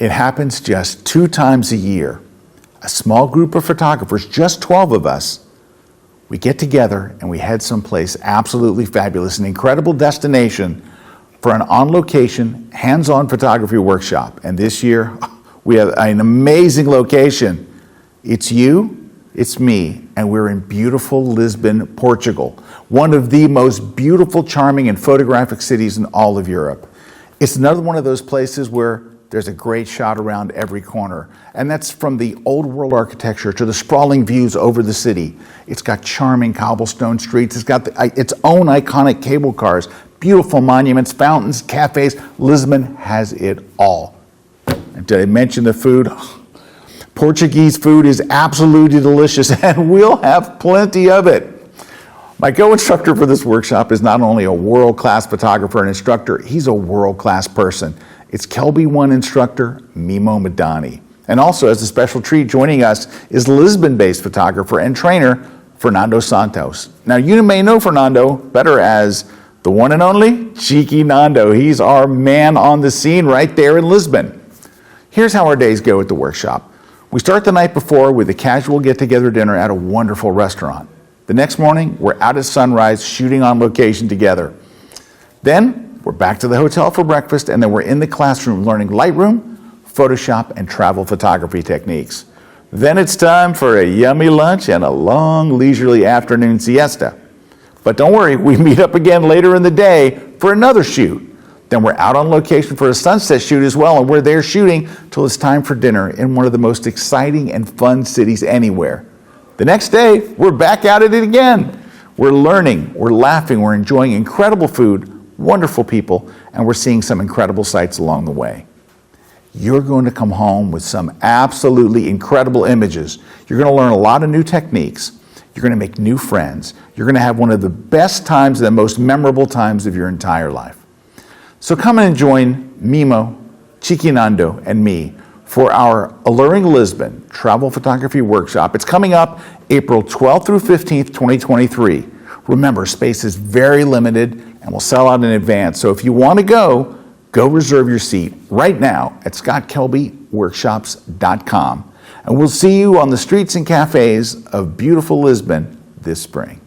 It happens just 2 times a year. A small group of photographers, just 12 of us, we get together and we head someplace absolutely fabulous, an incredible destination for an on-location, hands-on photography workshop. And this year, we have an amazing location. It's you, it's me, and we're in beautiful Lisbon, Portugal, one of the most beautiful, charming, and photographic cities in all of Europe. It's another one of those places where there's a great shot around every corner. And that's from the old world architecture to the sprawling views over the city. It's got charming cobblestone streets. It's got its own iconic cable cars, beautiful monuments, fountains, cafes. Lisbon has it all. And did I mention the food? Portuguese food is absolutely delicious, and we'll have plenty of it. My co-instructor for this workshop is not only a world-class photographer and instructor, he's a world-class person. It's Kelby 1 instructor, Mimo Madani. And also, as a special treat, joining us is Lisbon-based photographer and trainer, Fernando Santos. Now, you may know Fernando better as the one and only Cheeky Nando. He's our man on the scene right there in Lisbon. Here's how our days go at the workshop. We start the night before with a casual get-together dinner at a wonderful restaurant. The next morning, we're out at sunrise shooting on location together. Then, we're back to the hotel for breakfast, and then we're in the classroom learning Lightroom, Photoshop, and travel photography techniques. Then it's time for a yummy lunch and a long, leisurely afternoon siesta. But don't worry, we meet up again later in the day for another shoot. Then we're out on location for a sunset shoot as well, and we're there shooting till it's time for dinner in one of the most exciting and fun cities anywhere. The next day, we're back at it again. We're learning, we're laughing, we're enjoying incredible food, wonderful people, and we're seeing some incredible sights along the way. You're going to come home with some absolutely incredible images. You're going to learn a lot of new techniques. You're going to make new friends. You're going to have one of the best times and the most memorable times of your entire life. So come and join Mimo, Cheeky Nando, and me for our Alluring Lisbon Travel Photography Workshop. It's coming up April 12th through 15th, 2023. Remember, space is very limited and will sell out in advance. So if you want to go reserve your seat right now at scottkelbyworkshops.com. And we'll see you on the streets and cafes of beautiful Lisbon this spring.